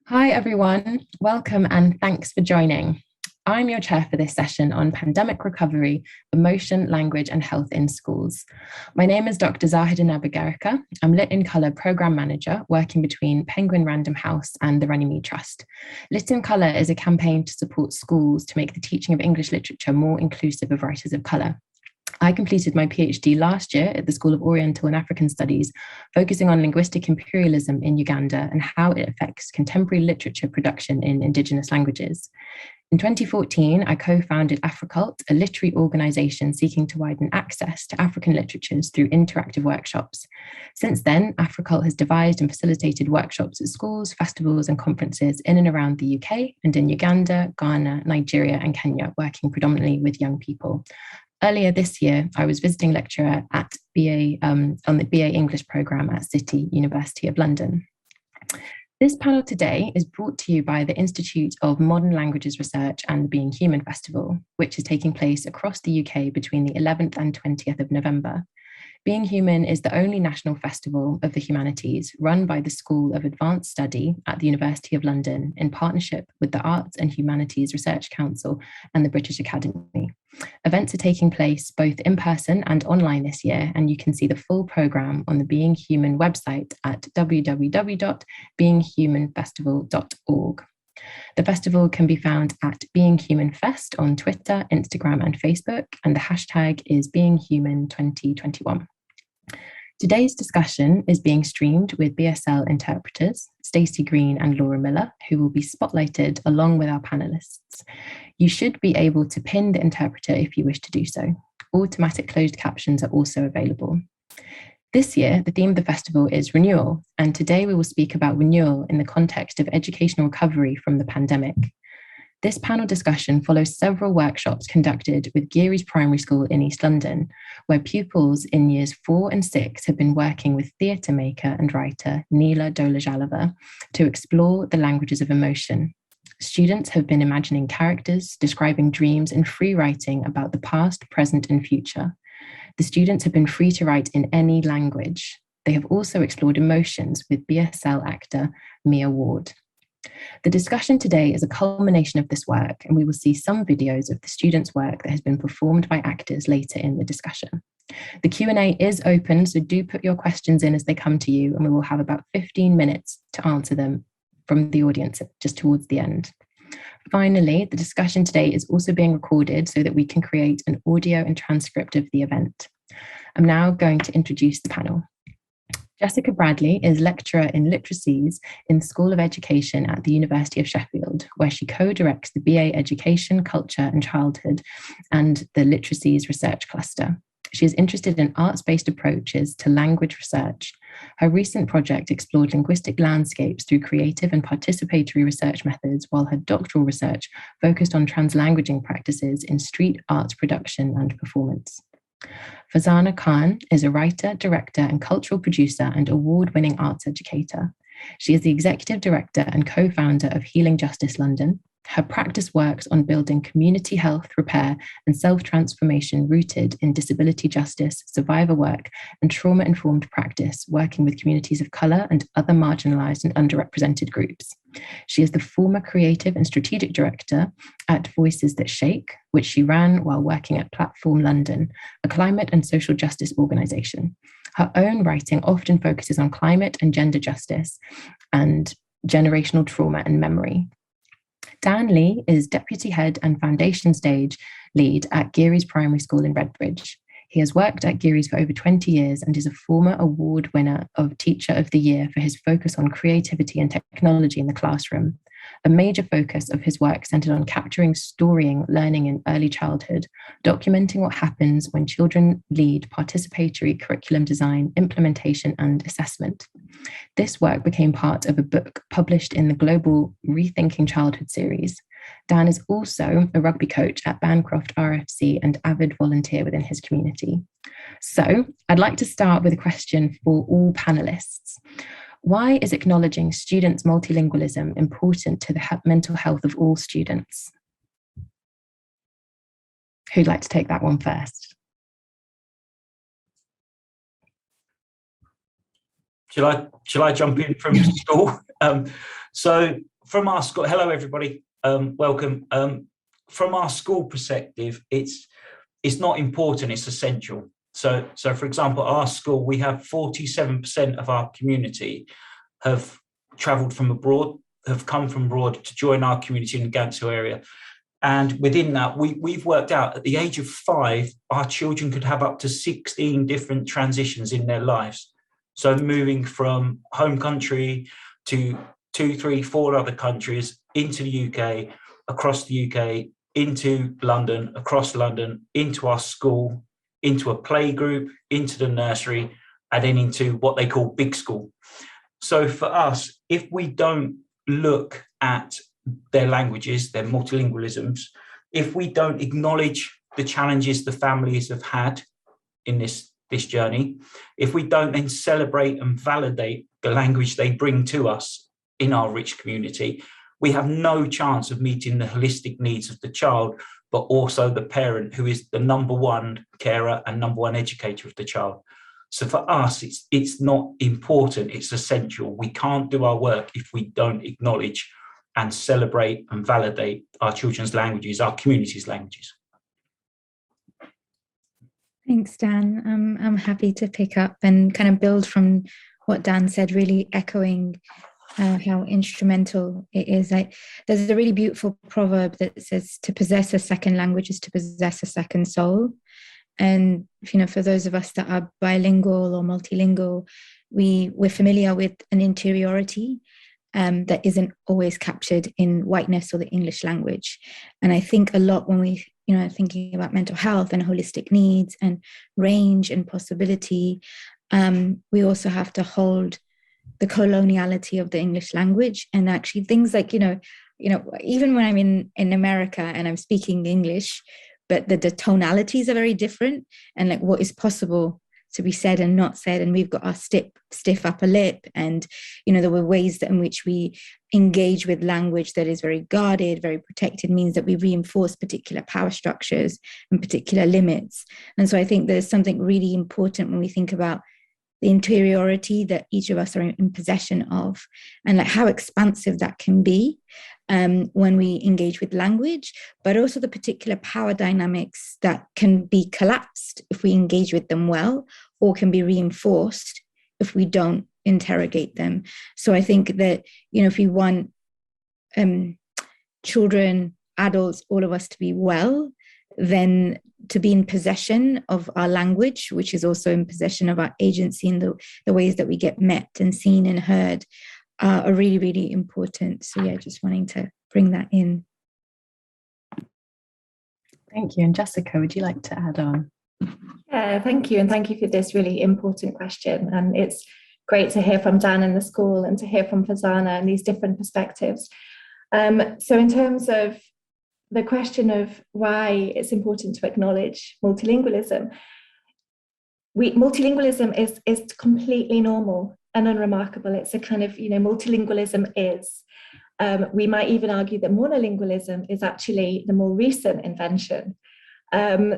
Hi, everyone. Welcome and thanks for joining. I'm your chair for this session on pandemic recovery, emotion, language, and health in schools. My name is Dr. Zahida Nabagarika. I'm Lit in Colour Programme Manager working between Penguin Random House and the Runnymede Trust. Lit in Colour is a campaign to support schools to make the teaching of English literature more inclusive of writers of colour. I completed my PhD last year at the School of Oriental and African Studies, focusing on linguistic imperialism in Uganda and how it affects contemporary literature production in Indigenous languages. In 2014, I co-founded AfriCult, a literary organisation seeking to widen access to African literatures through interactive workshops. Since then, AfriCult has devised and facilitated workshops at schools, festivals and conferences in and around the UK and in Uganda, Ghana, Nigeria and Kenya, working predominantly with young people. Earlier this year, I was visiting lecturer at on the BA English programme at City University of London. This panel today is brought to you by the Institute of Modern Languages Research and the Being Human Festival, which is taking place across the UK between the 11th and 20th of November. Being Human is the only national festival of the humanities run by the School of Advanced Study at the University of London in partnership with the Arts and Humanities Research Council and the British Academy. Events are taking place both in person and online this year, and you can see the full programme on the Being Human website at www.beinghumanfestival.org. The festival can be found at Being Human Fest on Twitter, Instagram and Facebook, and the hashtag is BeingHuman2021. Today's discussion is being streamed with BSL interpreters, Stacey Green and Laura Miller, who will be spotlighted along with our panellists. You should be able to pin the interpreter if you wish to do so. Automatic closed captions are also available. This year, the theme of the festival is renewal, and today we will speak about renewal in the context of educational recovery from the pandemic. This panel discussion follows several workshops conducted with Gearies Primary School in East London, where pupils in years 4 and 6 have been working with theatre maker and writer Neela Doležalová to explore the languages of emotion. Students have been imagining characters, describing dreams, and free writing about the past, present, and future. The students have been free to write in any language. They have also explored emotions with BSL actor Mia Ward. The discussion today is a culmination of this work, and we will see some videos of the students' work that has been performed by actors later in the discussion. The Q&A is open, so do put your questions in as they come to you, and we will have about 15 minutes to answer them from the audience just towards the end. Finally, the discussion today is also being recorded so that we can create an audio and transcript of the event. I'm now going to introduce the panel. Jessica Bradley is lecturer in literacies in School of Education at the University of Sheffield, where she co-directs the BA Education, Culture and Childhood and the Literacies Research Cluster. She is interested in arts-based approaches to language research. Her recent project explored linguistic landscapes through creative and participatory research methods, while her doctoral research focused on translanguaging practices in street arts production and performance. Fazana Khan is a writer, director, and cultural producer and award-winning arts educator. She is the executive director and co-founder of Healing Justice London. Her practice works on building community health, repair, and self-transformation rooted in disability justice, survivor work, and trauma-informed practice, working with communities of colour and other marginalised and underrepresented groups. She is the former creative and strategic director at Voices That Shake, which she ran while working at Platform London, a climate and social justice organisation. Her own writing often focuses on climate and gender justice and generational trauma and memory. Dan Lee is Deputy Head and Foundation Stage Lead at Gearies Primary School in Redbridge. He has worked at Gearies for over 20 years and is a former award winner of Teacher of the Year for his focus on creativity and technology in the classroom. A major focus of his work centered on capturing storying learning in early childhood, documenting what happens when children lead participatory curriculum design, implementation, and assessment. This work became part of a book published in the global Rethinking Childhood series. Dan is also a rugby coach at Bancroft RFC and avid volunteer within his community. So I'd like to start with a question for all panelists. Why is acknowledging students' multilingualism important to the mental health of all students? Who'd like to take that one first? Shall I jump in from school? So from our school, hello everybody, welcome. From our school perspective, it's not important, it's essential. So for example, our school, we have 47% of our community have travelled from abroad, have come from abroad to join our community in the Gansu area. And within that, we've worked out at the age of 5, our children could have up to 16 different transitions in their lives. So moving from home country to 2, 3, 4 other countries, into the UK, across the UK, into London, across London, into our school, into a play group, into the nursery, and then into what they call big school. So for us, if we don't look at their languages, their multilingualisms, if we don't acknowledge the challenges the families have had in this journey, if we don't then celebrate and validate the language they bring to us in our rich community, we have no chance of meeting the holistic needs of the child, but also the parent, who is the number one carer and number one educator of the child. So for us, it's not important, it's essential. We can't do our work if we don't acknowledge and celebrate and validate our children's languages, our community's languages. Thanks, Dan. I'm happy to pick up and kind of build from what Dan said, really echoing how instrumental it is. There's a really beautiful proverb that says, to possess a second language is to possess a second soul. And, for those of us that are bilingual or multilingual, we're familiar with an interiority that isn't always captured in whiteness or the English language. And I think a lot when we, thinking about mental health and holistic needs and range and possibility, we also have to hold the coloniality of the English language. And actually things like, even when I'm in America and I'm speaking English, but the tonalities are very different, and like what is possible to be said and not said, and we've got our stiff upper lip, and there were ways in which we engage with language that is very guarded, very protected, means that we reinforce particular power structures and particular limits. And so I think there's something really important when we think about the interiority that each of us are in possession of, and like how expansive that can be when we engage with language, but also the particular power dynamics that can be collapsed if we engage with them well, or can be reinforced if we don't interrogate them. So I think that, if we want children, adults, all of us to be well, then to be in possession of our language, which is also in possession of our agency and the ways that we get met and seen and heard, are really, really important. So yeah, just wanting to bring that in. Thank you. And Jessica, would you like to add on? Yeah, thank you. And thank you for this really important question. And it's great to hear from Dan in the school and to hear from Fazana and these different perspectives. So in terms of the question of why it's important to acknowledge multilingualism, multilingualism is completely normal and unremarkable. It's a kind of, multilingualism is. We might even argue that monolingualism is actually the more recent invention.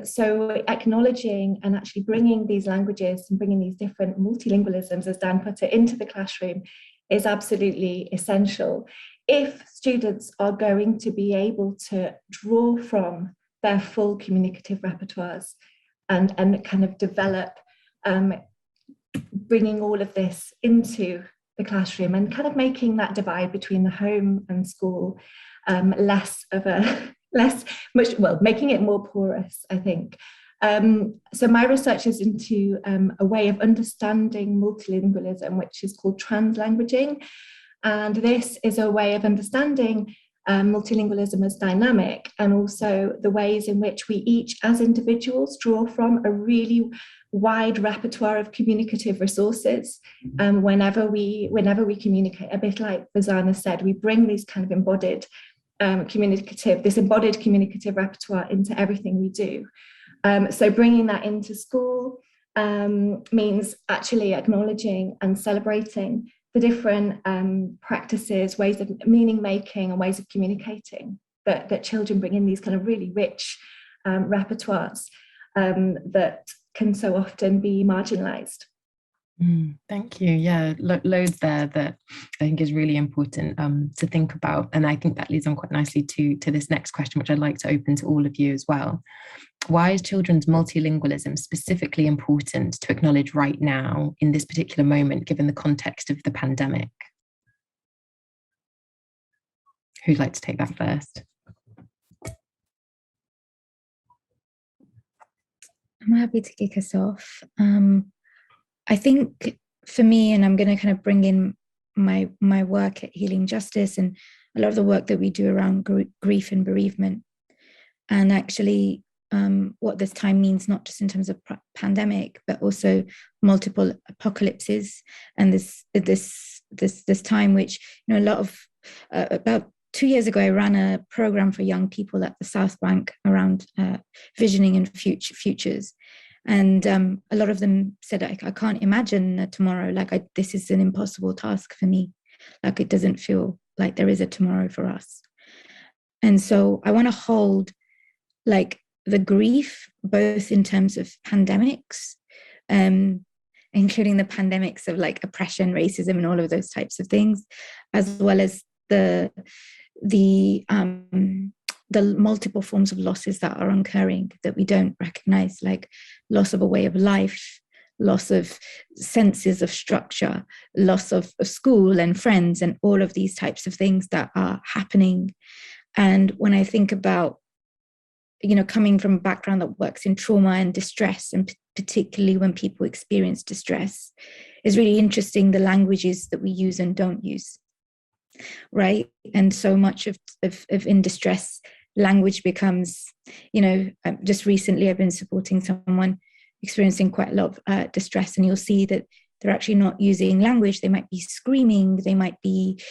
So acknowledging and actually bringing these languages and bringing these different multilingualisms, as Dan put it, into the classroom is absolutely essential if students are going to be able to draw from their full communicative repertoires and kind of develop, bringing all of this into the classroom and kind of making that divide between the home and school making it more porous, I think. So my research is into a way of understanding multilingualism, which is called translanguaging. And this is a way of understanding multilingualism as dynamic, and also the ways in which we each as individuals draw from a really wide repertoire of communicative resources whenever we communicate. A bit like Fazana said, we bring these kind of embodied communicative repertoire into everything we do. So bringing that into school means actually acknowledging and celebrating the different practices, ways of meaning making and ways of communicating that children bring in, these kind of really rich repertoires that can so often be marginalized. Thank you. Yeah, loads there that I think is really important to think about. And I think that leads on quite nicely to this next question, which I'd like to open to all of you as well. Why is children's multilingualism specifically important to acknowledge right now in this particular moment, given the context of the pandemic? Who'd like to take that first? I'm happy to kick us off. I think for me, and I'm going to kind of bring in my work at Healing Justice and a lot of the work that we do around grief and bereavement, and actually what this time means, not just in terms of pandemic, but also multiple apocalypses, and this time, which, you know, a lot of about 2 years ago, I ran a program for young people at the South Bank around visioning and futures. And a lot of them said, I can't imagine tomorrow. Like, this is an impossible task for me. Like, it doesn't feel like there is a tomorrow for us. And so I want to hold like the grief, both in terms of pandemics, including the pandemics of like oppression, racism, and all of those types of things, as well as the multiple forms of losses that are occurring that we don't recognize, like loss of a way of life, loss of senses of structure, loss of school and friends, and all of these types of things that are happening. And when I think about, you know, coming from a background that works in trauma and distress, and particularly when people experience distress, is really interesting the languages that we use and don't use. Right. And so much of in distress, language becomes, you know, just recently I've been supporting someone experiencing quite a lot of distress, and you'll see that they're actually not using language. They might be screaming, they might be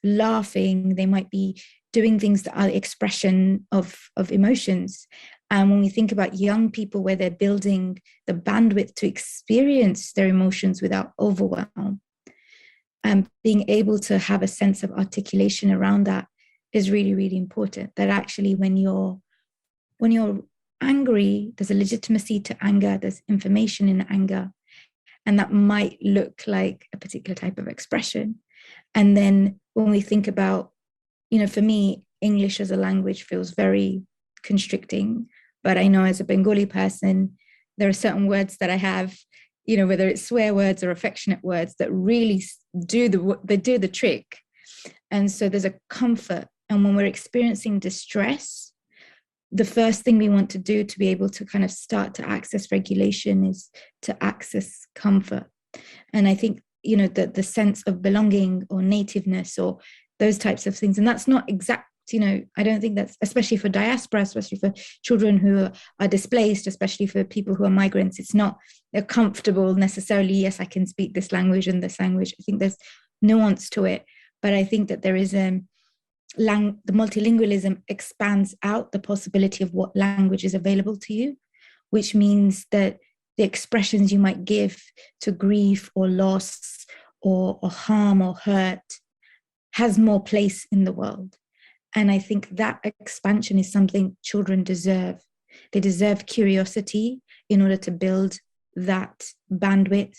laughing, they might be doing things that are expression of emotions. And when we think about young people, where they're building the bandwidth to experience their emotions without overwhelm, being able to have a sense of articulation around that is really, really important. That actually when you're angry, there's a legitimacy to anger, there's information in anger, and that might look like a particular type of expression. And then when we think about, you know, for me, English as a language feels very constricting, but I know as a Bengali person, there are certain words that I have, you know, whether it's swear words or affectionate words, that really do the trick. And so there's a comfort. And when we're experiencing distress, the first thing we want to do to be able to kind of start to access regulation is to access comfort. And I think, you know, the sense of belonging or nativeness or those types of things. And that's not exact, you know, I don't think that's, especially for diaspora, especially for children who are displaced, especially for people who are migrants, it's not they're comfortable necessarily. Yes, I can speak this language and this language. I think there's nuance to it. But I think that there is the multilingualism expands out the possibility of what language is available to you, which means that the expressions you might give to grief or loss or harm or hurt has more place in the world. And I think that expansion is something children deserve. They deserve curiosity in order to build that bandwidth.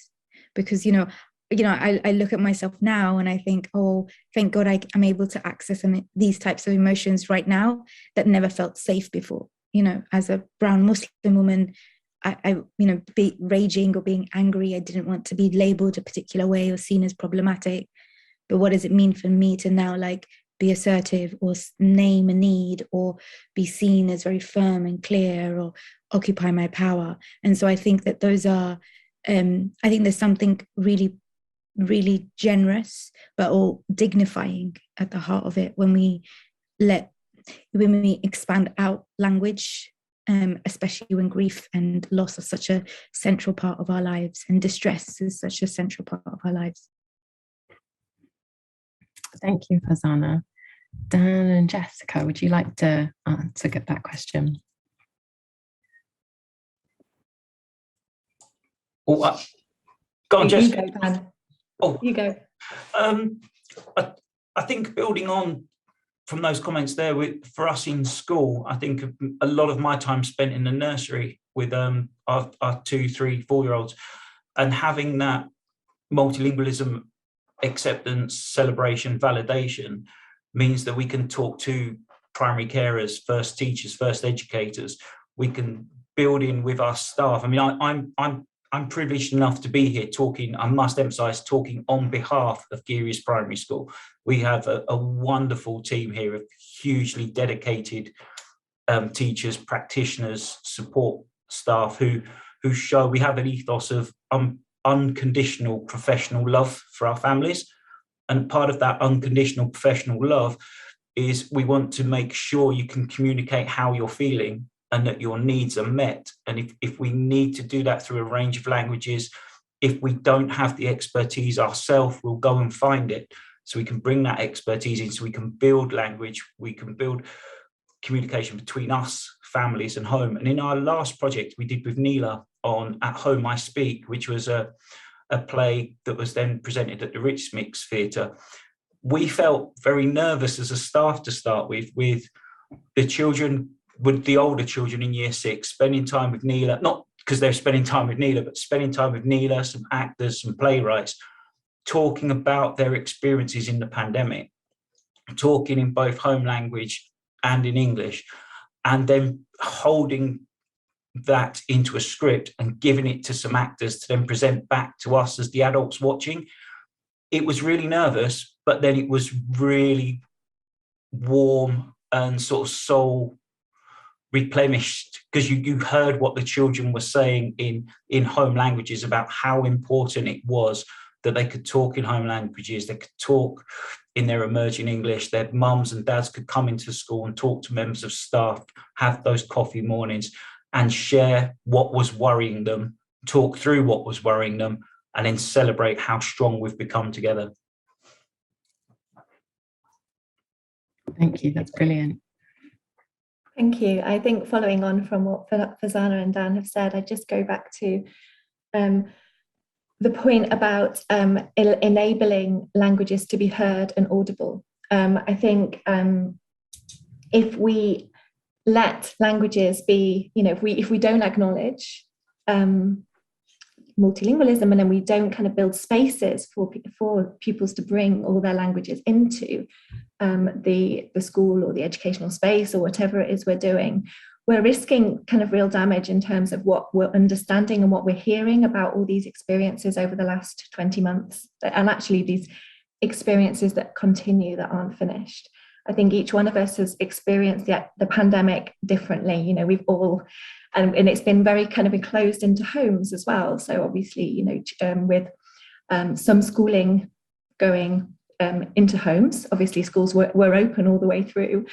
Because, you know, I look at myself now and I think, oh, thank God I'm able to access these types of emotions right now that never felt safe before. You know, as a brown Muslim woman, I be raging or being angry, I didn't want to be labeled a particular way or seen as problematic. But what does it mean for me to now like be assertive or name a need or be seen as very firm and clear or occupy my power? And so I think that those are, I think there's something really, really generous, but all dignifying at the heart of it when we expand out language, especially when grief and loss are such a central part of our lives and distress is such a central part of our lives. Thank you, Farzana. Dan and Jessica, would you like to get that question? Oh, go on, Jessica. You go, Dan. Oh, you go. I think building on from those comments there, for us in school, I think a lot of my time spent in the nursery with our 2, 3, 4-year-olds. And having that multilingualism acceptance, celebration, validation means that we can talk to primary carers, first teachers, first educators. We can build in with our staff. I mean, I'm privileged enough to be here talking, I must emphasize, talking on behalf of Gearies Primary School. We have a wonderful team here of hugely dedicated teachers, practitioners, support staff who show we have an ethos of unconditional professional love for our families. And part of that unconditional professional love is we want to make sure you can communicate how you're feeling and that your needs are met. And if we need to do that through a range of languages, if we don't have the expertise ourselves, we'll go and find it. So we can bring that expertise in, so we can build language, we can build communication between us, families and home. And in our last project we did with Neela on At Home I Speak, which was a play that was then presented at the Rich Mix Theatre, we felt very nervous as a staff to start with the children, with the older children in year 6, spending time with Neela, not because they're spending time with Neela, but spending time with Neela, some actors, some playwrights, talking about their experiences in the pandemic, talking in both home language and in English, and then holding that into a script and giving it to some actors to then present back to us as the adults watching. It was really nervous, but then it was really warm and sort of soul replenished, because you heard what the children were saying in home languages about how important it was that they could talk in home languages, they could talk in their emerging English, their mums and dads could come into school and talk to members of staff, have those coffee mornings and share what was worrying them, talk through what was worrying them, and then celebrate how strong we've become together. Thank you, that's brilliant. Thank you. I think following on from what Farzana and Dan have said, I just go back to the point about enabling languages to be heard and audible. I think if we let languages be, if we don't acknowledge multilingualism, and then we don't kind of build spaces for pupils to bring all their languages into the school or the educational space or whatever it is we're doing, we're risking kind of real damage in terms of what we're understanding and what we're hearing about all these experiences over the last 20 months, and actually these experiences that continue, that aren't finished. I think each one of us has experienced the pandemic differently. We've all, and it's been very kind of enclosed into homes as well. So obviously, with some schooling going into homes, obviously schools were open all the way through.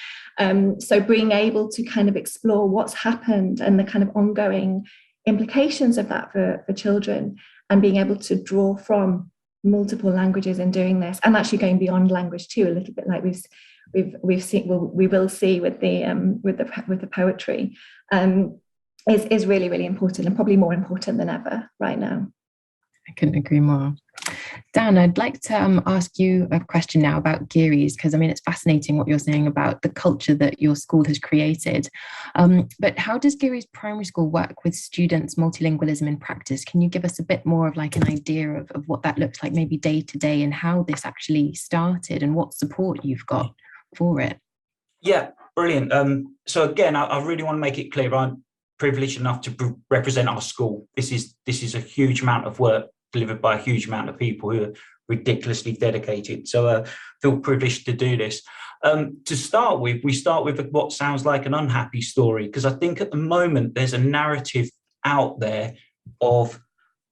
So being able to kind of explore what's happened and the kind of ongoing implications of that for children, and being able to draw from multiple languages in doing this, and actually going beyond language too, a little bit like we've seen, we will see with the poetry, is really, really important, and probably more important than ever right now. I couldn't agree more. Dan, I'd like to ask you a question now about Gearies, because it's fascinating what you're saying about the culture that your school has created. But how does Gearies Primary School work with students' multilingualism in practice? Can you give us a bit more of like an idea of what that looks like, maybe day to day, and how this actually started and what support you've got for it? Yeah, brilliant. So again, I really want to make it clear, I'm privileged enough to represent our school. This is a huge amount of work delivered by a huge amount of people who are ridiculously dedicated. So I feel privileged to do this. To start with, we start with what sounds like an unhappy story, because I think at the moment there's a narrative out there of,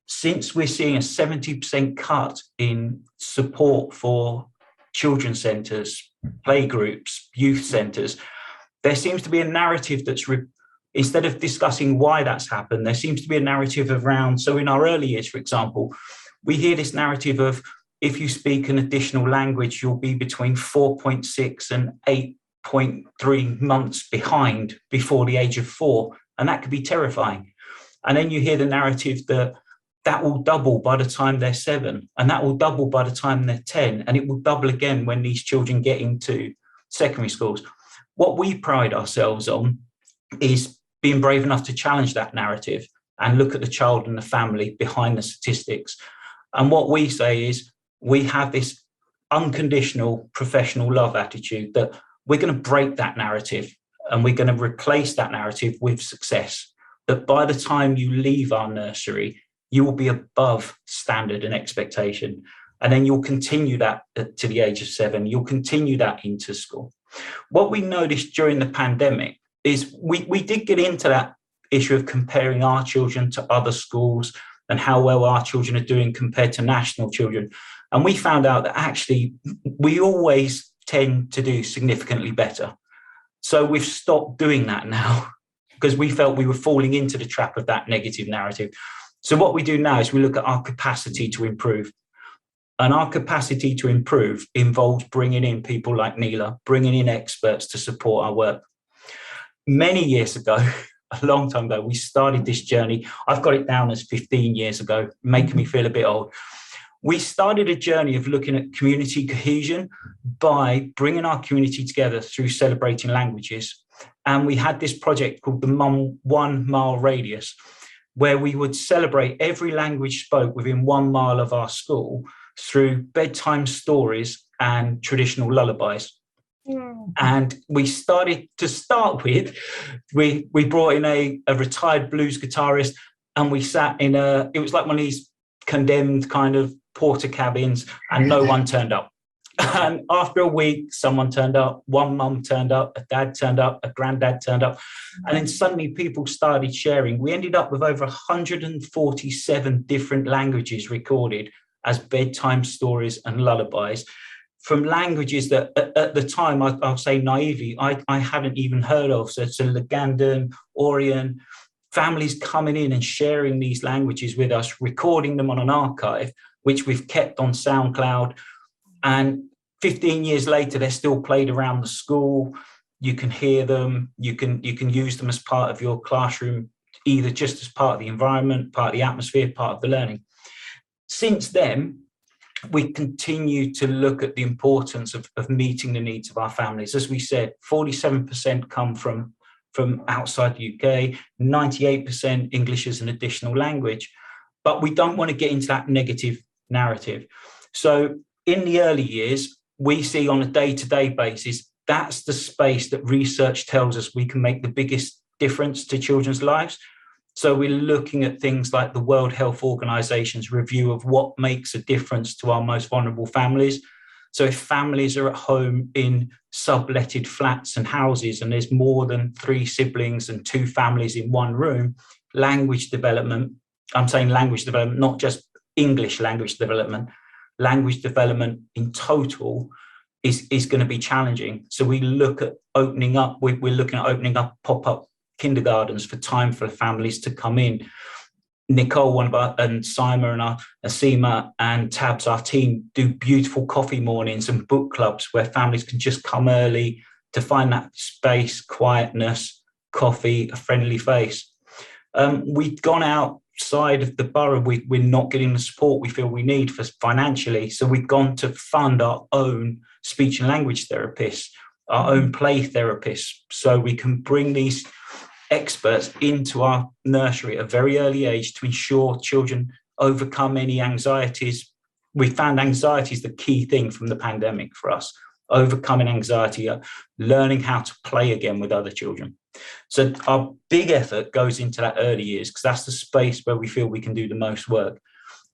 since we're seeing a 70% cut in support for children's centres, playgroups, youth centres, there seems to be a narrative that's instead of discussing why that's happened, there seems to be a narrative around, so in our early years, for example, we hear this narrative of, if you speak an additional language, you'll be between 4.6 and 8.3 months behind before the age of 4. And that could be terrifying. And then you hear the narrative that will double by the time they're 7, and that will double by the time they're 10, and it will double again when these children get into secondary schools. What we pride ourselves on is being brave enough to challenge that narrative and look at the child and the family behind the statistics. And what we say is we have this unconditional professional love attitude that we're going to break that narrative and we're going to replace that narrative with success. That by the time you leave our nursery, you will be above standard and expectation. And then you'll continue that to the age of 7. You'll continue that into school. What we noticed during the pandemic is we did get into that issue of comparing our children to other schools and how well our children are doing compared to national children. And we found out that actually we always tend to do significantly better. So we've stopped doing that now because we felt we were falling into the trap of that negative narrative. So what we do now is we look at our capacity to improve. And our capacity to improve involves bringing in people like Neela, bringing in experts to support our work. Many years ago, a long time ago, we started this journey. I've got it down as 15 years ago, making me feel a bit old. We started a journey of looking at community cohesion by bringing our community together through celebrating languages. And we had this project called the 1 mile radius, where we would celebrate every language spoke within 1 mile of our school through bedtime stories and traditional lullabies. And we started to start with, we brought in a retired blues guitarist, and we sat in it was like one of these condemned kind of porter cabins, and no one turned up. And after a week, someone turned up, one mum turned up, a dad turned up, a granddad turned up. And then suddenly people started sharing. We ended up with over 147 different languages recorded as bedtime stories and lullabies, from languages that at the time, I'll say naively, I hadn't even heard of. So it's Lagandan, Orient, families coming in and sharing these languages with us, recording them on an archive, which we've kept on SoundCloud. And 15 years later, they're still played around the school. You can hear them. You can use them as part of your classroom, either just as part of the environment, part of the atmosphere, part of the learning. Since then, we continue to look at the importance of meeting the needs of our families. As we said, 47% come from outside the UK, 98% English as an additional language, but we don't want to get into that negative narrative. So in the early years, we see on a day-to-day basis, that's the space that research tells us we can make the biggest difference to children's lives. So we're looking at things like the World Health Organization's review of what makes a difference to our most vulnerable families. So if families are at home in subletted flats and houses, and there's more than 3 siblings and 2 families in one room, language development, I'm saying language development, not just English language development in total is going to be challenging. So we look at opening up, we're looking at opening up pop-up kindergartens for time for families to come in. Nicole, and Sima and Asima and Tabs, our team, do beautiful coffee mornings and book clubs where families can just come early to find that space, quietness, coffee, a friendly face. We've gone outside of the borough. We're not getting the support we feel we need for financially. So we've gone to fund our own speech and language therapists, our own play therapists, so we can bring these experts into our nursery at a very early age to ensure children overcome any anxieties. We found anxiety is the key thing from the pandemic for us, overcoming anxiety, learning how to play again with other children. So our big effort goes into that early years because that's the space where we feel we can do the most work.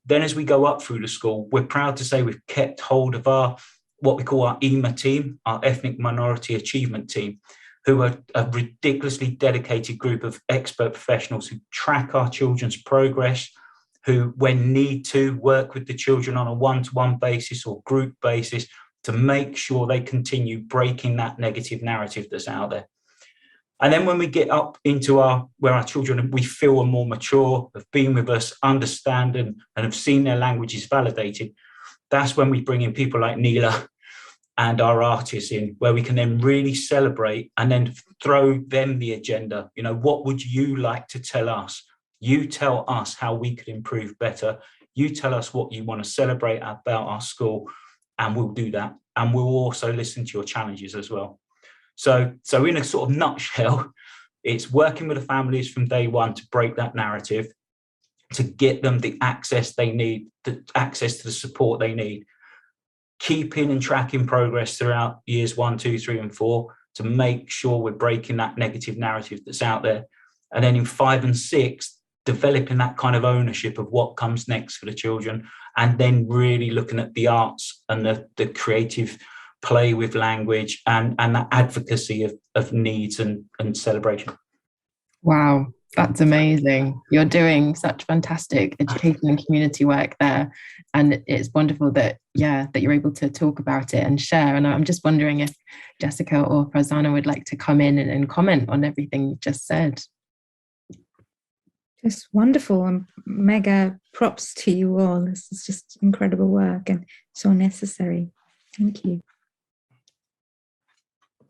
Then as we go up through the school, we're proud to say we've kept hold of what we call our EMA team, our Ethnic Minority Achievement Team, who are a ridiculously dedicated group of expert professionals who track our children's progress, who, when need to, work with the children on a one-to-one basis or group basis to make sure they continue breaking that negative narrative that's out there. And then when we get up into where our children, we feel are more mature, have been with us, understand and have seen their languages validated, that's when we bring in people like Neela and our artists in, where we can then really celebrate and then throw them the agenda. You know, what would you like to tell us? You tell us how we could improve better. You tell us what you want to celebrate about our school, and we'll do that. And we'll also listen to your challenges as well. So in a sort of nutshell, It's working with the families from day one to break that narrative, to get them the access they need, the access to the support they need, keeping and tracking progress throughout years 1, 2, 3, and 4 to make sure we're breaking that negative narrative that's out there. And then in 5 and 6, developing that kind of ownership of what comes next for the children, and then really looking at the arts and the creative play with language and that advocacy of needs and celebration. Wow, that's amazing. You're doing such fantastic education and community work there. And it's wonderful that you're able to talk about it and share. And I'm just wondering if Jessica or Farzana would like to come in and comment on everything you just said. It's wonderful, and mega props to you all. This is just incredible work and so necessary. Thank you.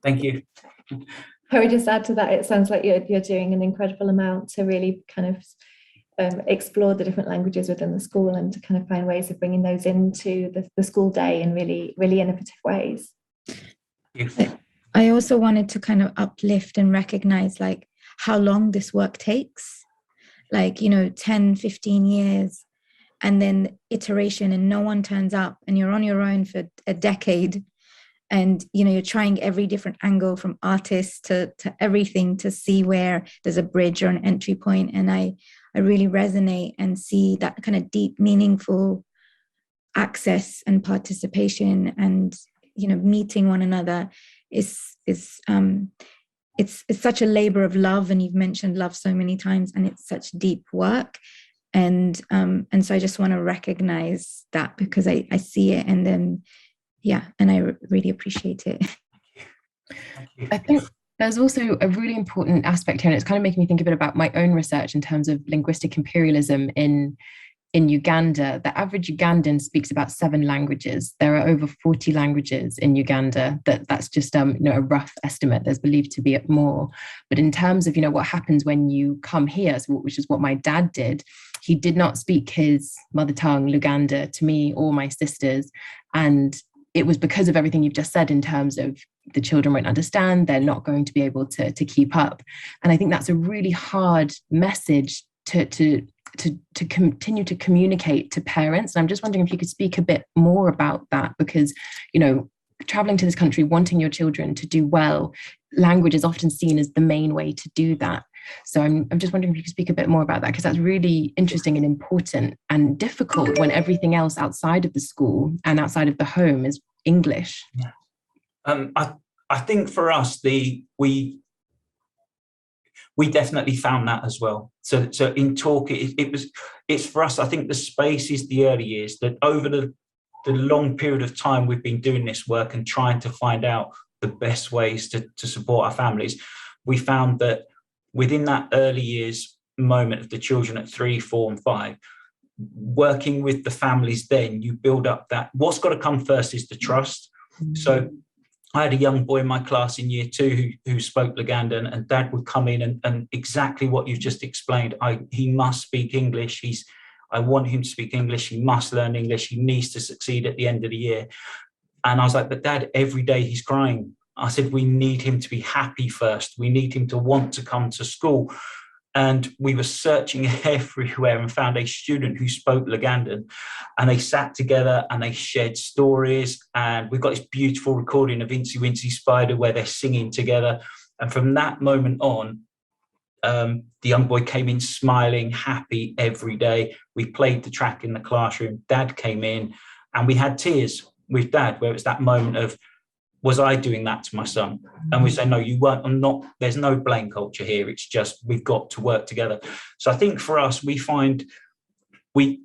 Thank you. I would just add to that, it sounds like you're doing an incredible amount to really kind of explore the different languages within the school and to kind of find ways of bringing those into the school day in really, really innovative ways. I also wanted to kind of uplift and recognize like how long this work takes. Like, 10, 15 years, and then iteration, and no one turns up, and you're on your own for a decade. And, you're trying every different angle, from artists to everything, to see where there's a bridge or an entry point. And I really resonate and see that kind of deep, meaningful access and participation and, meeting one another it's such a labor of love, and you've mentioned love so many times, and it's such deep work. And so I just want to recognize that, because I see it, and then, and I really appreciate it. I think there's also a really important aspect here, and it's kind of making me think a bit about my own research in terms of linguistic imperialism in Uganda. The average Ugandan speaks about 7 languages. There are over 40 languages in Uganda. That's just a rough estimate. There's believed to be more. But in terms of what happens when you come here, which is what my dad did, he did not speak his mother tongue, Luganda, to me or my sisters. And it was because of everything you've just said in terms of the children won't understand, they're not going to be able to keep up. And I think that's a really hard message to continue to communicate to parents. And I'm just wondering if you could speak a bit more about that, because, traveling to this country, wanting your children to do well, language is often seen as the main way to do that. So I'm just wondering if you could speak a bit more about that, because that's really interesting and important and difficult when everything else outside of the school and outside of the home is English. I think for us, we definitely found that as well. So in talk, it's for us, I think the space is the early years, that over the long period of time we've been doing this work and trying to find out the best ways to support our families. We found that within that early years moment of the children at 3, 4, and 5, working with the families, then you build up that. What's got to come first is the trust. So I had a young boy in my class in year 2 who spoke Lugandan, and Dad would come in and exactly what you've just explained. He must speak English. I want him to speak English. He must learn English. He needs to succeed at the end of the year. And I was like, but Dad, every day he's crying. I said, we need him to be happy first. We need him to want to come to school. And we were searching everywhere and found a student who spoke Lugandan, and they sat together and they shared stories. And we've got this beautiful recording of Incy Wincy Spider where they're singing together. And from that moment on, the young boy came in smiling, happy every day. We played the track in the classroom. Dad came in and we had tears with Dad, where it was that moment of, was I doing that to my son? And we say, no, you weren't. I'm not. There's no blame culture here. It's just we've got to work together. So I think for us, we find we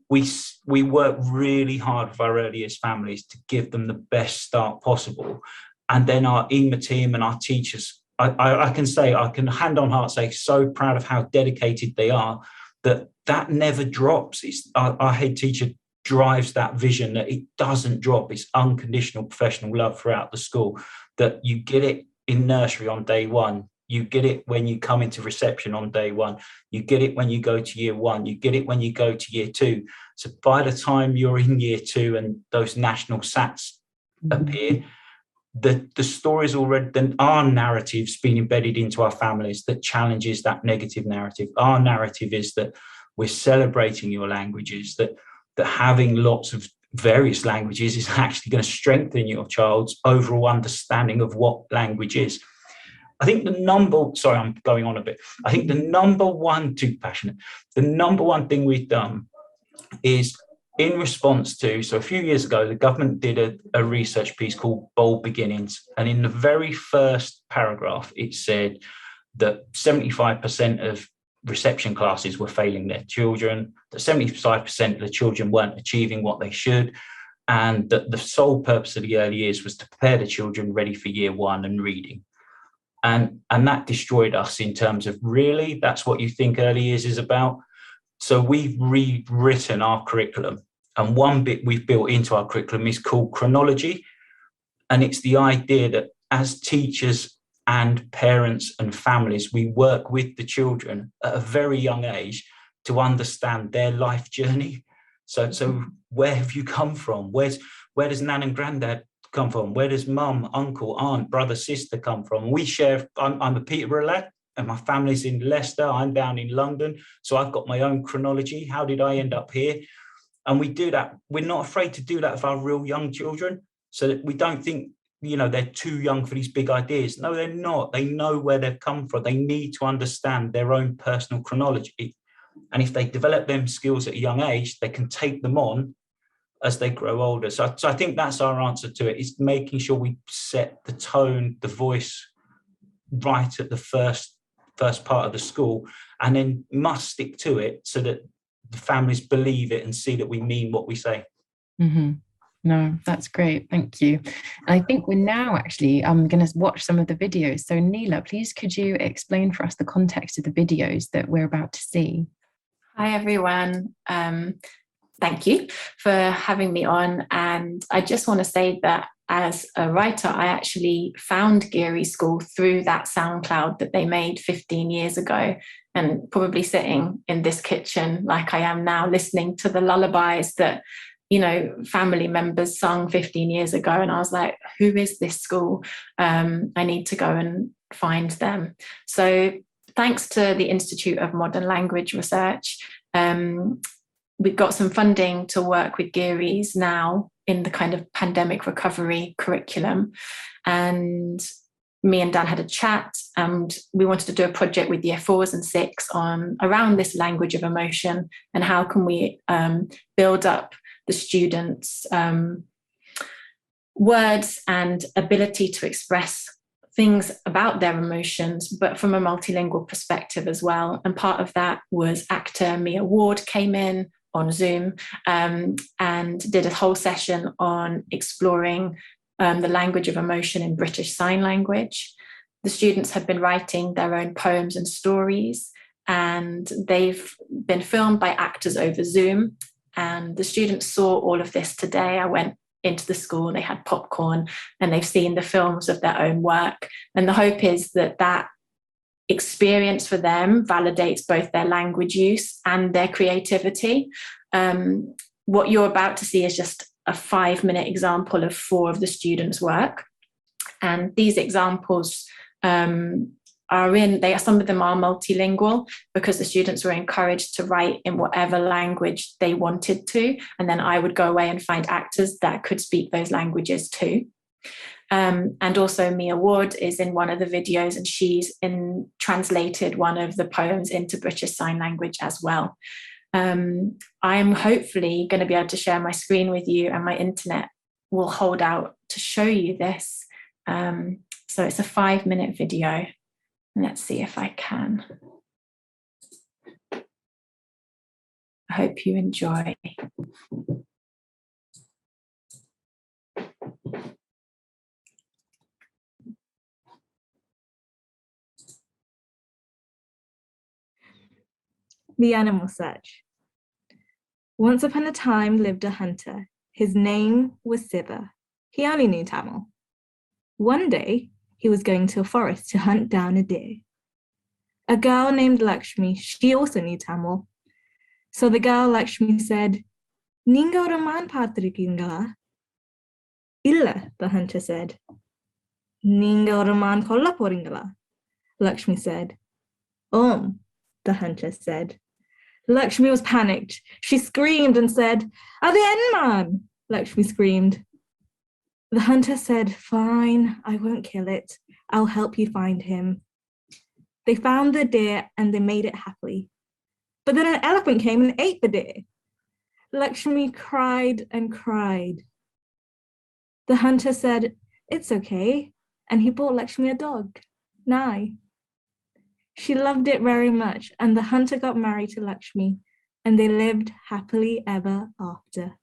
work really hard with our earliest families to give them the best start possible. And then our EMA team and our teachers, I can say, I can hand on heart say, so proud of how dedicated they are, that never drops. It's our head teacher drives that vision, that it doesn't drop. It's unconditional professional love throughout the school, that you get it in nursery on day 1, you get it when you come into reception on day 1, you get it when you go to year 1, you get it when you go to year 2. So by the time you're in year 2 and those national SATs appear, the stories already, then our narrative's been embedded into our families that challenges that negative narrative. Our narrative is that we're celebrating your languages, that having lots of various languages is actually going to strengthen your child's overall understanding of what language is. I think I'm going on a bit. I think the number one thing we've done is in response to, so a few years ago, the government did a research piece called Bold Beginnings. And in the very first paragraph, it said that 75% of reception classes were failing their children, that 75% of the children weren't achieving what they should, and that the sole purpose of the early years was to prepare the children ready for year one and reading. And that destroyed us in terms of, really, that's what you think early years is about? So we've rewritten our curriculum. And one bit we've built into our curriculum is called chronology. And it's the idea that as teachers and parents and families, we work with the children at a very young age to understand their life journey. So where have you come from? Where does Nan and Granddad come from? Where does mum, uncle, aunt, brother, sister come from? We share, I'm a Peterborough lad and my family's in Leicester. I'm down in London. So I've got my own chronology. How did I end up here? And we do that. We're not afraid to do that with our real young children, so that we don't think, they're too young for these big ideas. No, they're not. They know where they've come from. They need to understand their own personal chronology. And if they develop them skills at a young age, they can take them on as they grow older. So I think that's our answer to it, is making sure we set the tone, the voice right at the first part of the school, and then must stick to it so that the families believe it and see that we mean what we say. Mm-hmm. No, that's great. Thank you. And I think we're now actually going to watch some of the videos. So Neela, please could you explain for us the context of the videos that we're about to see? Hi, everyone. Thank you for having me on. And I just want to say that as a writer, I actually found Gearies School through that SoundCloud that they made 15 years ago, and probably sitting in this kitchen like I am now, listening to the lullabies that, family members sung 15 years ago. And I was like, who is this school? I need to go and find them. So thanks to the Institute of Modern Language Research, we've got some funding to work with Gearies now in the kind of pandemic recovery curriculum. And me and Dan had a chat, and we wanted to do a project with year 4s and 6 around this language of emotion, and how can we build up the students' words and ability to express things about their emotions, but from a multilingual perspective as well. And part of that was actor Mia Ward came in on Zoom and did a whole session on exploring the language of emotion in British Sign Language. The students have been writing their own poems and stories, and they've been filmed by actors over Zoom. And the students saw all of this today. I went into the school, they had popcorn, and they've seen the films of their own work. And the hope is that experience for them validates both their language use and their creativity. What you're about to see is just a 5-minute example of 4 of the students' work. And these examples some of them are multilingual, because the students were encouraged to write in whatever language they wanted to. And then I would go away and find actors that could speak those languages too. And also Mia Ward is in one of the videos, and she's translated one of the poems into British Sign Language as well. I'm hopefully going to be able to share my screen with you, and my internet will hold out to show you this. So it's a 5-minute video. Let's see if I can. I hope you enjoy. The Animal Search. Once upon a time lived a hunter. His name was Siva. He only knew Tamil. One day, he was going to a forest to hunt down a deer. A girl named Lakshmi, she also knew Tamil. So the girl Lakshmi said, "Ninga oru maan paathirukkeengala?" "Illa," the hunter said. Ninga oraman kolla poringala, Lakshmi said. The hunter said. Lakshmi was panicked. She screamed and said, Adenman! Lakshmi screamed. The hunter said, fine, I won't kill it. I'll help you find him. They found the deer and they made it happily. But then an elephant came and ate the deer. Lakshmi cried and cried. The hunter said, it's okay. And he bought Lakshmi a dog, Nai. She loved it very much, and the hunter got married to Lakshmi, and they lived happily ever after.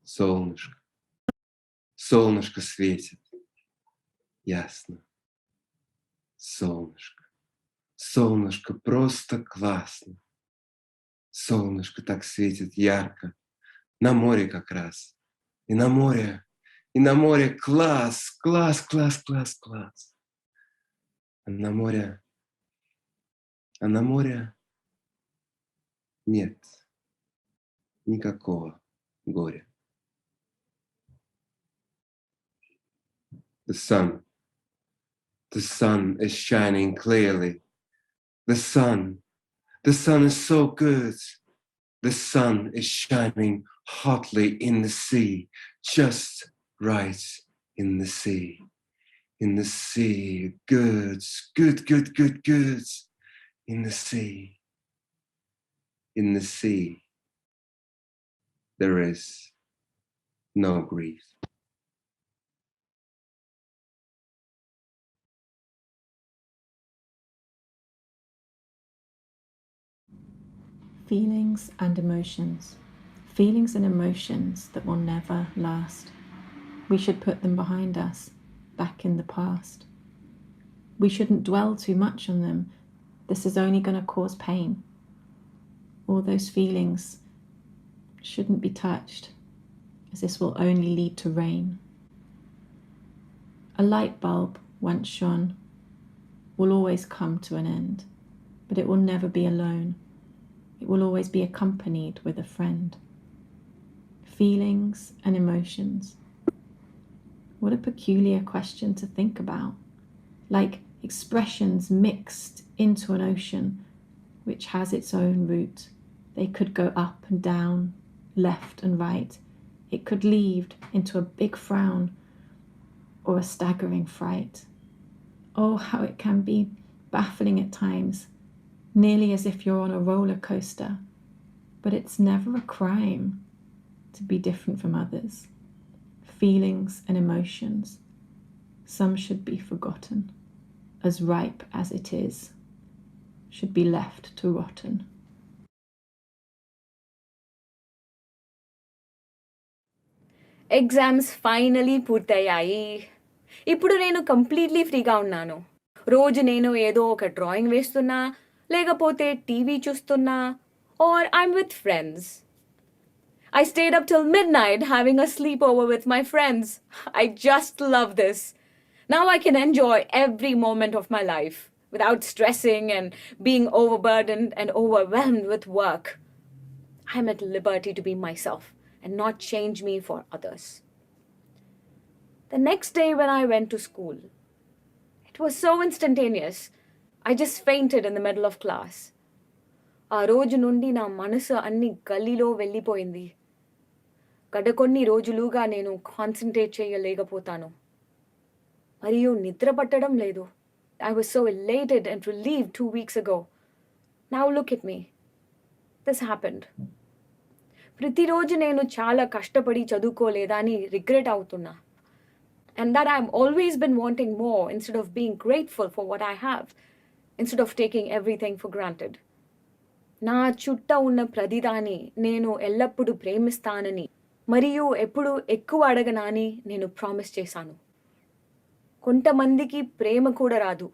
Солнышко. Солнышко светит. Ясно. Солнышко. Солнышко просто классно. Солнышко так светит ярко. На море как раз. И на море класс, класс, класс, класс, класс. А на море нет никакого горя. The sun is shining clearly. The sun is so good. The sun is shining hotly in the sea, just right in the sea. In the sea, good. In the sea. In the sea, there is no grief. Feelings and emotions. Feelings and emotions that will never last. We should put them behind us, back in the past. We shouldn't dwell too much on them. This is only going to cause pain. All those feelings shouldn't be touched, as this will only lead to rain. A light bulb, once shone, will always come to an end, but it will never be alone. It will always be accompanied with a friend. Feelings and emotions. What a peculiar question to think about. Like expressions mixed into an ocean which has its own route. They could go up and down, left and right. It could lead into a big frown or a staggering fright. Oh, how it can be baffling at times, nearly as if you're on a roller coaster. But it's never a crime to be different from others. Feelings and emotions, some should be forgotten. As ripe as it is, should be left to rotten. Exams finally పూర్తయ్యాయి. ఇప్పుడు నేను completely ఫ్రీగా ఉన్నాను. రోజు నేను ఏదో ఒక drawing వేస్తున్నా, లేకపోతే టీవీ చూస్తున్నా, or I'm with friends. I stayed up till midnight having a sleepover with my friends. I just love this. Now I can enjoy every moment of my life without stressing and being overburdened and overwhelmed with work. I'm at liberty to be myself and not change me for others. The next day when I went to school, it was so instantaneous. I just fainted in the middle of class. ఆ రోజు నుండి నా మనసు అన్ని గల్లీలో వెళ్ళిపోయింది. గత కొన్ని రోజులుగా నేను కాన్సంట్రేట్ చేయలేకపోతాను. మరియు నిద్ర పట్టడం లేదు. I was so elated and relieved 2 weeks ago. Now look at me. This happened. ప్రతిరోజు నేను చాలా కష్టపడి చదువుకోలేదా అని రిగ్రెట్ అవుతున్నా. And that I've always been wanting more instead of being grateful for what I have, instead of taking everything for granted. నా చుట్ట ఉన్న ప్రతిదాన్ని నేను ఎల్లప్పుడూ ప్రేమిస్తానని మరియు ఎప్పుడు ఎక్కువ అడగనని నేను ప్రామిస్ చేశాను. కొంతమందికి ప్రేమ కూడా రాదు.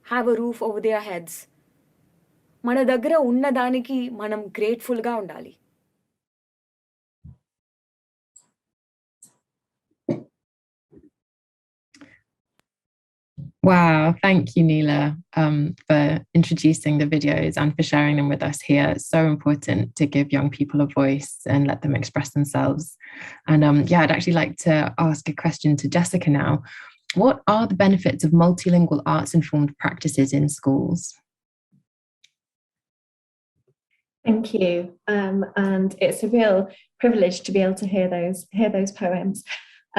Have a roof over their heads. మన దగ్గర ఉన్నదానికి మనం గ్రేట్ఫుల్గా ఉండాలి. Wow, thank you, Neela, for introducing the videos and for sharing them with us here. It's so important to give young people a voice and let them express themselves. And I'd actually like to ask a question to Jessica now. What are the benefits of multilingual arts-informed practices in schools? Thank you. And it's a real privilege to be able to hear those poems.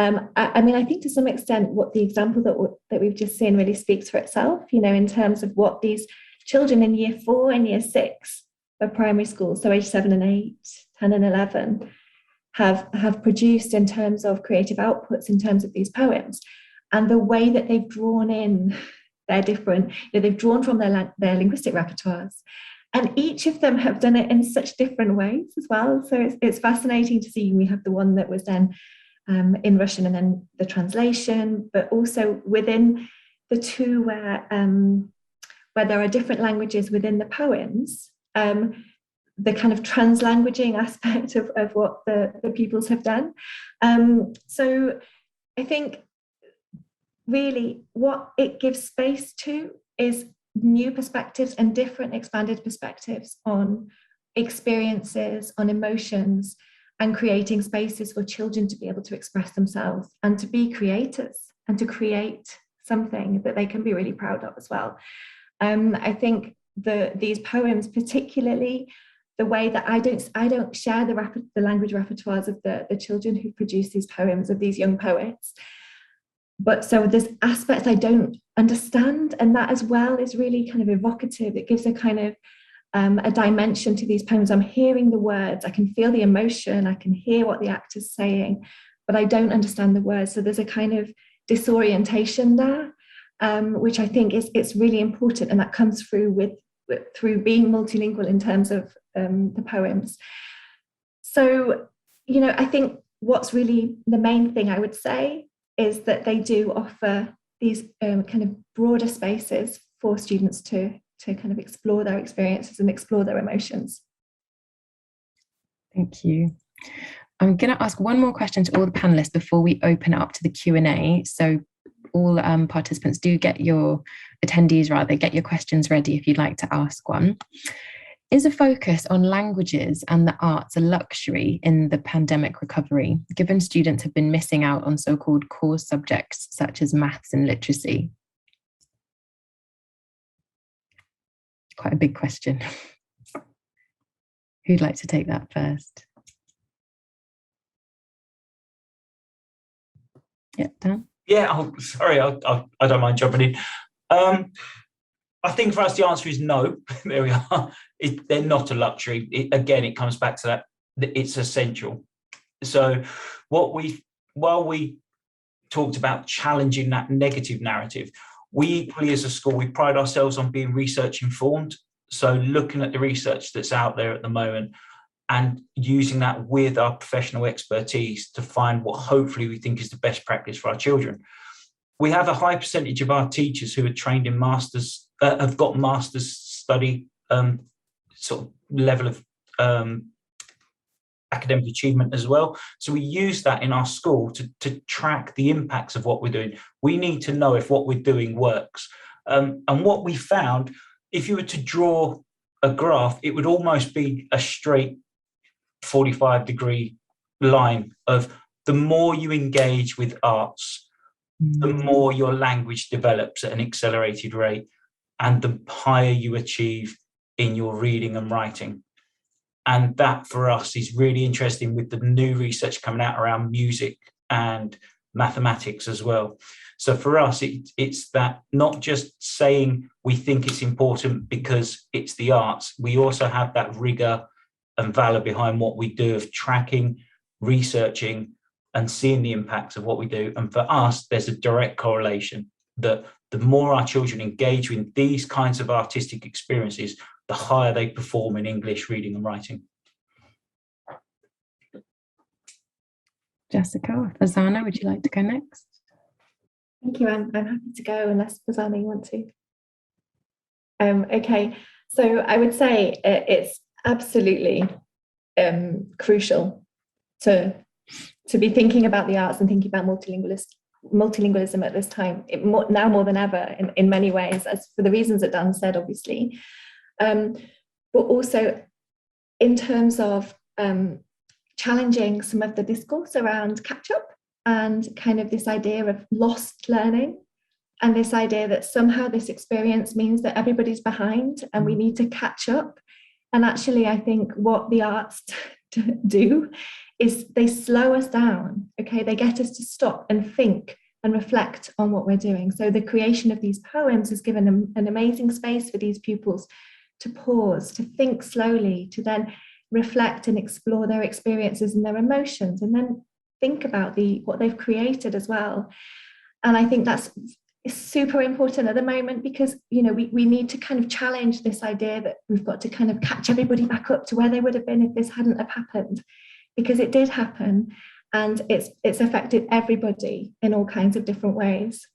I think to some extent what the example that we've just seen really speaks for itself, in terms of what these children in year 4 and year 6 of primary school, so age 7 and 8, 10 and 11, have produced in terms of creative outputs, in terms of these poems, and the way that they've drawn in their different, they've drawn from their linguistic repertoires. And each of them have done it in such different ways as well. So it's fascinating to see. We have the one that was then in Russian and then the translation, but also within the two where there are different languages within the poems, the kind of translanguaging aspect of what the pupils have done. So I think really what it gives space to is new perspectives and different expanded perspectives on experiences, on emotions, and creating spaces for children to be able to express themselves and to be creators and to create something that they can be really proud of as well. I think these poems, particularly the way that I don't share the language repertoires of the children who produce these poems, of these young poets. But so there's aspects I don't understand, and that as well is really kind of evocative. It gives a kind of a dimension to these poems. I'm hearing the words, I can feel the emotion, I can hear what the actor's saying, but I don't understand the words. So there's a kind of disorientation there, which I think it's really important, and that comes through through being multilingual in terms of the poems. So, I think what's really the main thing I would say is that they do offer these kind of broader spaces for students to kind of explore their experiences and explore their emotions. Thank you. I'm going to ask one more question to all the panelists before we open it up to the Q&A. So all participants get your questions ready if you'd like to ask one. Is a focus on languages and the arts a luxury in the pandemic recovery, given students have been missing out on so-called core subjects such as maths and literacy? Quite a big question. Who'd like to take that first? Yeah, Dan? Yeah, sorry, I don't mind jumping in. I think for us the answer is no. There we are. They're not a luxury. It comes back to that. It's essential. So while we talked about challenging that negative narrative, we equally as a school, we pride ourselves on being research informed. So looking at the research that's out there at the moment and using that with our professional expertise to find what hopefully we think is the best practice for our children. We have a high percentage of our teachers who are trained in masters, have got master's study sort of level of academic achievement as well. So we use that in our school to track the impacts of what we're doing. We need to know if what we're doing works. And what we found, if you were to draw a graph, it would almost be a straight 45-degree line of the more you engage with arts, the more your language develops at an accelerated rate and the higher you achieve in your reading and writing. And that for us is really interesting with the new research coming out around music and mathematics as well. So for us, it's that not just saying we think it's important because it's the arts, we also have that rigor and valor behind what we do of tracking, researching, and seeing the impacts of what we do. And for us, there's a direct correlation that the more our children engage with these kinds of artistic experiences, the higher they perform in English reading and writing. Jessica, Fazana, would you like to go next? Thank you. I'm happy to go unless Fazana, you want to. Okay, so I would say it's absolutely crucial to be thinking about the arts and thinking about multilingualism at this time, now more than ever in many ways, as for the reasons that Dan said, obviously, but also in terms of challenging some of the discourse around catch-up and kind of this idea of lost learning, and this idea that somehow this experience means that everybody's behind and we need to catch up. And actually, I think what the arts do is they slow us down, okay? They get us to stop and think and reflect on what we're doing. So the creation of these poems has given them an amazing space for these pupils to pause, to think slowly, to then reflect and explore their experiences and their emotions, and then think about what they've created as well. And I think that's super important at the moment, because we need to kind of challenge this idea that we've got to kind of catch everybody back up to where they would have been if this hadn't have happened, because it did happen, and it's affected everybody in all kinds of different ways.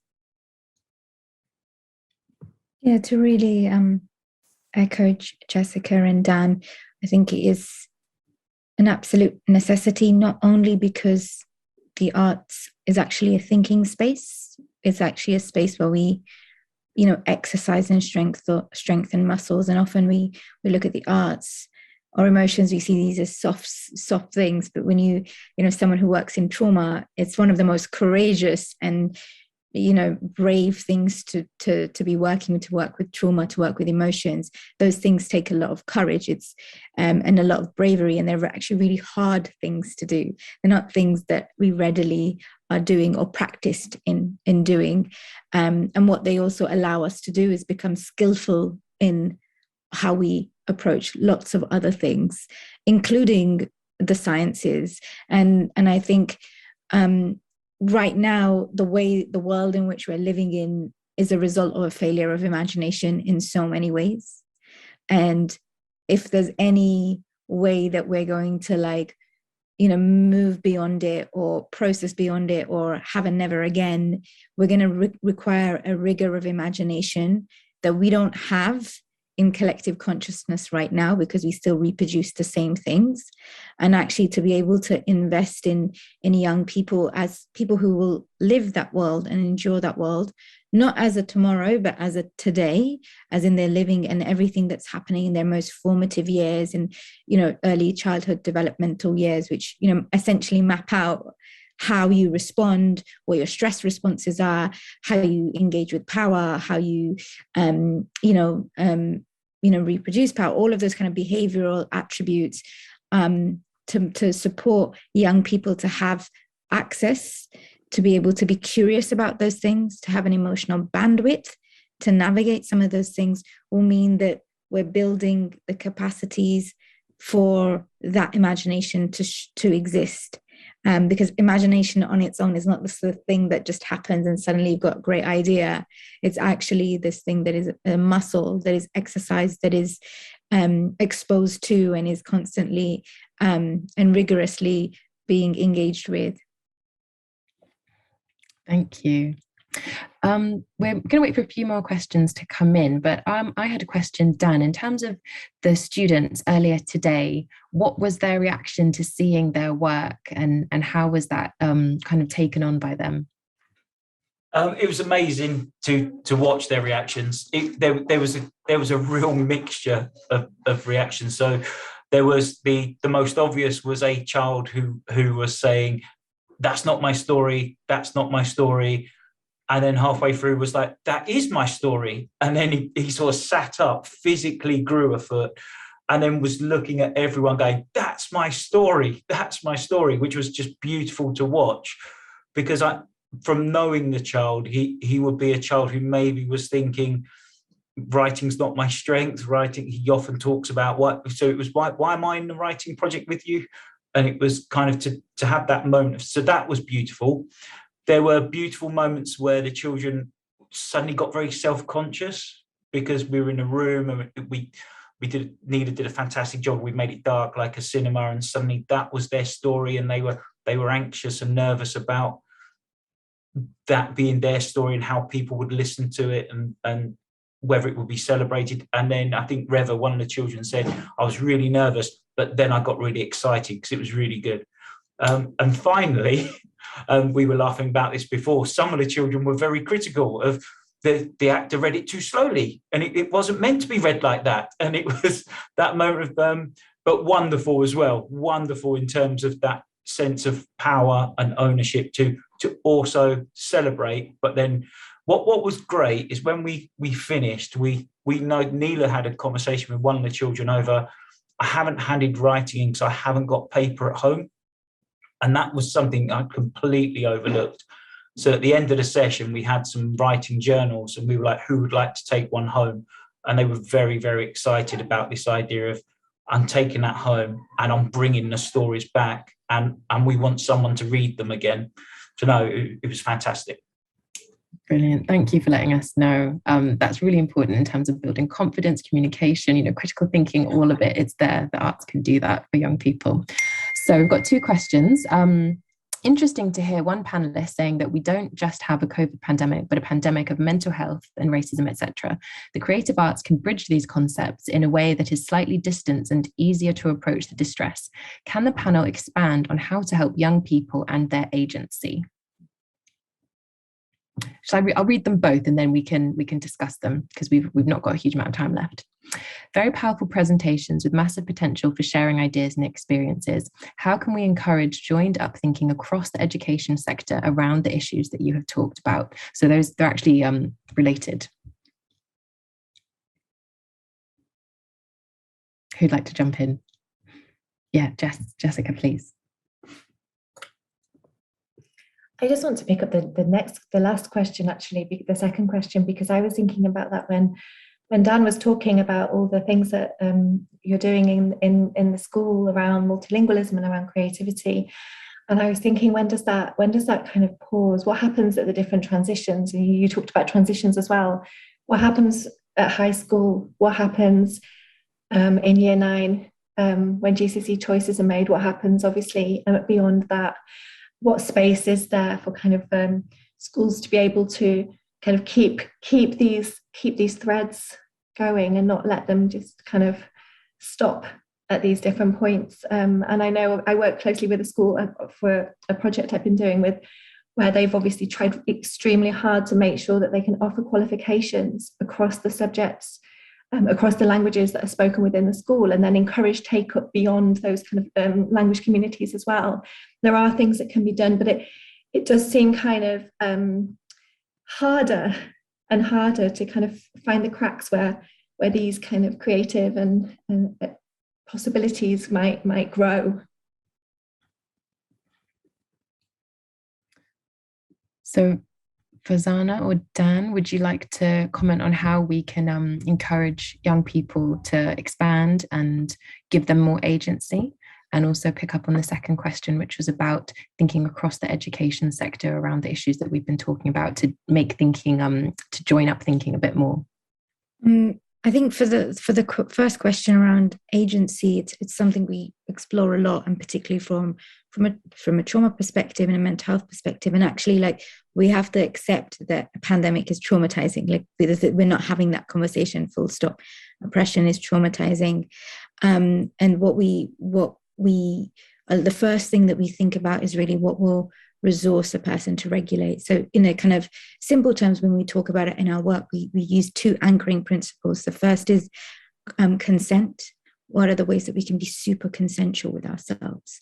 Yeah, to really echo Jessica and Dan, I think it is an absolute necessity, not only because the arts is actually a thinking space, it's actually a space where we, exercise and strengthen muscles. And often we look at the arts or emotions, we see these as soft things. But when someone who works in trauma, it's one of the most courageous and brave things to be working, to work with trauma, to work with emotions. Those things take a lot of courage. It's and a lot of bravery, and they're actually really hard things to do. They're not things that we readily are doing or practiced in doing. And what they also allow us to do is become skillful in how we approach lots of other things, including the sciences. And I think right now, the world in which we're living in is a result of a failure of imagination in so many ways. And if there's any way that we're going to move beyond it or process beyond it or have a never again, we're going to require a rigor of imagination that we don't have in collective consciousness right now, because we still reproduce the same things. And actually to be able to invest in young people as people who will live that world and endure that world, not as a tomorrow, but as a today, as in their living and everything that's happening in their most formative years and, early childhood developmental years, which, essentially map out how you respond, what your stress responses are, how you engage with power, how you, reproduce power, all of those kind of behavioral attributes to support young people to have access, to be able to be curious about those things, to have an emotional bandwidth to navigate some of those things, will mean that we're building the capacities for that imagination to exist. Because imagination on its own is not the sort of thing that just happens and suddenly you've got a great idea. It's actually this thing that is a muscle, that is exercised, that is exposed to and is constantly and rigorously being engaged with. Thank you. We're going to wait for a few more questions to come in, but I had a question, Dan, in terms of the students earlier today, what was their reaction to seeing their work, and how was that kind of taken on by them? It was amazing to watch their reactions. There was a real mixture of reactions. So there was the most obvious was a child who was saying, "That's not my story. That's not my story." And then halfway through was like, "That is my story." And then he sort of sat up, physically grew a foot, and then was looking at everyone going, "That's my story. That's my story," which was just beautiful to watch. Because from knowing the child, he would be a child who maybe was thinking, writing's not my strength. Writing, he often talks about what. So it was, why am I in the writing project with you? And it was kind of to have that moment. So that was beautiful. There were beautiful moments where the children suddenly got very self-conscious because we were in a room and Neela did a fantastic job. We made it dark like a cinema, and suddenly that was their story, and they were anxious and nervous about that being their story and how people would listen to it and whether it would be celebrated. And then I think Reva, one of the children, said, "I was really nervous, but then I got really excited because it was really good." And finally, we were laughing about this before, some of the children were very critical of the actor read it too slowly, and it wasn't meant to be read like that. And it was that moment of, but wonderful as well, wonderful in terms of that sense of power and ownership to also celebrate. But then what was great is when we finished, we know Neela had a conversation with one of the children over, I haven't handed writing in because I haven't got paper at home. And that was something I completely overlooked. So at the end of the session, we had some writing journals, and we were like, who would like to take one home? And they were very, very excited about this idea of, I'm taking that home and I'm bringing the stories back, and we want someone to read them again. So no, it was fantastic. Brilliant. Thank you for letting us know. That's really important in terms of building confidence, communication, critical thinking, all of it. It's there. The arts can do that for young people. So we've got two questions. Interesting to hear one panelist saying that we don't just have a COVID pandemic, but a pandemic of mental health and racism, etc. The creative arts can bridge these concepts in a way that is slightly distant and easier to approach the distress. Can the panel expand on how to help young people and their agency? I'll read them both, and then we can discuss them, because we've not got a huge amount of time left. Very powerful presentations with massive potential for sharing ideas and experiences. How can we encourage joined up thinking across the education sector around the issues that you have talked about? So they're actually related. Who'd like to jump in? Yeah, Jessica, please. I just want to pick up the last question, actually, the second question, because I was thinking about that when Dan was talking about all the things that you're doing in the school around multilingualism and around creativity. And I was thinking, when does that kind of pause? What happens at the different transitions? You talked about transitions as well. What happens at high school? What happens in year 9 when GCSE choices are made? What happens, obviously, beyond that? What space is there for kind of schools to be able to kind of keep these threads going and not let them just kind of stop at these different points? And I know I work closely with a school for a project I've been doing where they've obviously tried extremely hard to make sure that they can offer qualifications across the subjects, across the languages that are spoken within the school, and then encourage take up beyond those kind of language communities as well. There are things that can be done, but it does seem kind of harder and harder to kind of find the cracks where these kind of creative and possibilities might grow. So Fazana or Dan, would you like to comment on how we can encourage young people to expand and give them more agency? And also pick up on the second question, which was about thinking across the education sector around the issues that we've been talking about, to make thinking, to join up thinking a bit more. I think for the first question around agency, it's something we explore a lot, and particularly from a trauma perspective and a mental health perspective. And actually, like, we have to accept that a pandemic is traumatizing. Like, we're not having that conversation, full stop. Oppression is traumatizing, and the first thing that we think about is really what will resource a person to regulate. So in a kind of simple terms, when we talk about it in our work, we use 2 anchoring principles. The first is consent. What are the ways that we can be super consensual with ourselves?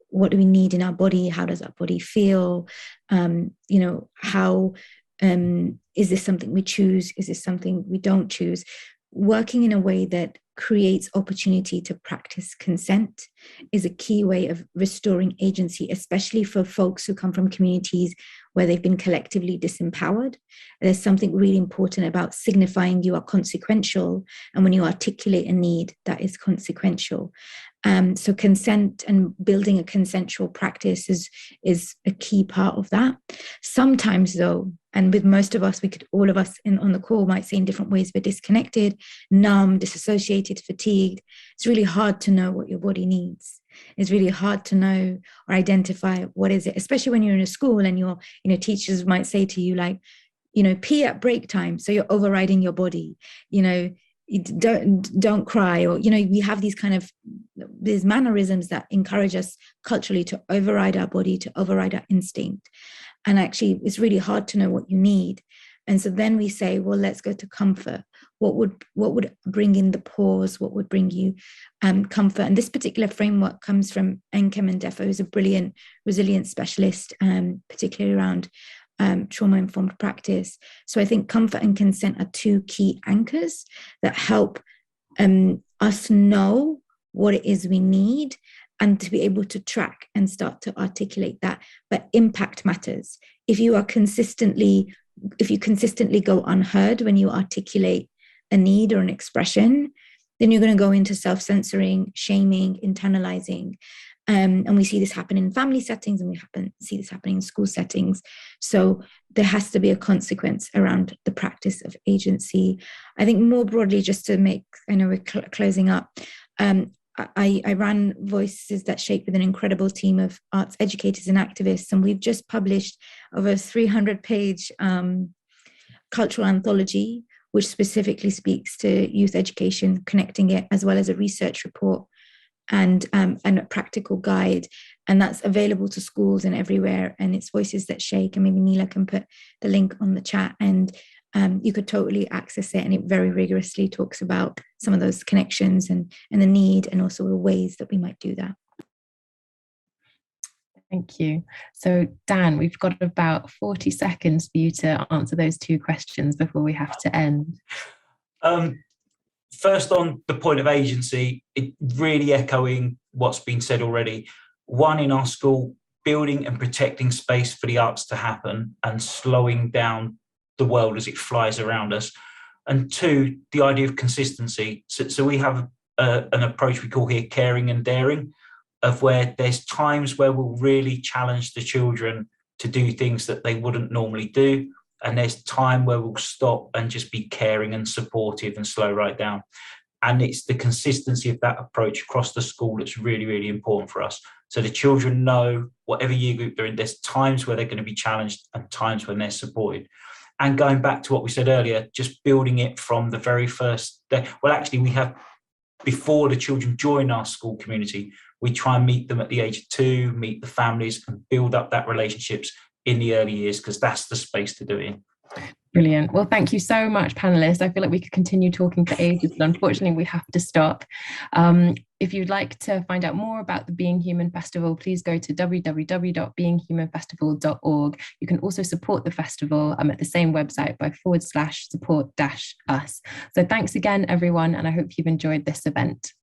What do we need in our body? How does our body feel? How is this something we choose? Is this something we don't choose? Working in a way that creates opportunity to practice consent is a key way of restoring agency, especially for folks who come from communities where they've been collectively disempowered. There's something really important about signifying you are consequential, and when you articulate a need, that is consequential. So consent and building a consensual practice is a key part of that. Sometimes, though, and with most of us, all of us on the call might say in different ways, we're disconnected, numb, disassociated, fatigued. It's really hard to know what your body needs. It's really hard to know or identify what is it, especially when you're in a school and your teachers might say to you, like, pee at break time, so you're overriding your body. don't cry, or we have these mannerisms that encourage us culturally to override our body, to override our instinct. And actually it's really hard to know what you need. And so then we say, well, let's go to comfort. What would bring in the pause? What would bring you comfort? And this particular framework comes from Enkem Ndefo, who's a brilliant resilience specialist, particularly around trauma-informed practice. So I think comfort and consent are two key anchors that help us know what it is we need, and to be able to track and start to articulate that. But impact matters. If you consistently go unheard when you articulate a need or an expression, then you're going to go into self-censoring, shaming, internalizing. And we see this happen in family settings, and we see this happening in school settings. So there has to be a consequence around the practice of agency. I think more broadly, just to make, I know we're closing up, I ran Voices That Shape with an incredible team of arts educators and activists, and we've just published over a 300-page cultural anthology, which specifically speaks to youth education, connecting it, as well as a research report and a practical guide. And that's available to schools and everywhere. And it's Voices That Shake. And maybe Neela can put the link on the chat, and you could totally access it. And it very rigorously talks about some of those connections and the need, and also the ways that we might do that. Thank you. So Dan, we've got about 40 seconds for you to answer those two questions before we have to end. First, on the point of agency, it really echoing what's been said already. One, in our school, building and protecting space for the arts to happen and slowing down the world as it flies around us. And two, the idea of consistency. So we have an approach we call here caring and daring, of where there's times where we'll really challenge the children to do things that they wouldn't normally do. And there's time where we'll stop and just be caring and supportive and slow right down. And it's the consistency of that approach across the school that's really, really important for us. So the children know, whatever year group they're in, there's times where they're going to be challenged and times when they're supported. And going back to what we said earlier, just building it from the very first day. Well, actually, we have, before the children join our school community, we try and meet them at the age of 2, meet the families, and build up that relationships in the early years, because that's the space to do it in. Brilliant. Well, thank you so much, panelists. I feel like we could continue talking for ages, but unfortunately we have to stop. If you'd like to find out more about the Being Human Festival, please go to www.beinghumanfestival.org. You can also support the festival at the same website by /support-us. So thanks again, everyone, and I hope you've enjoyed this event.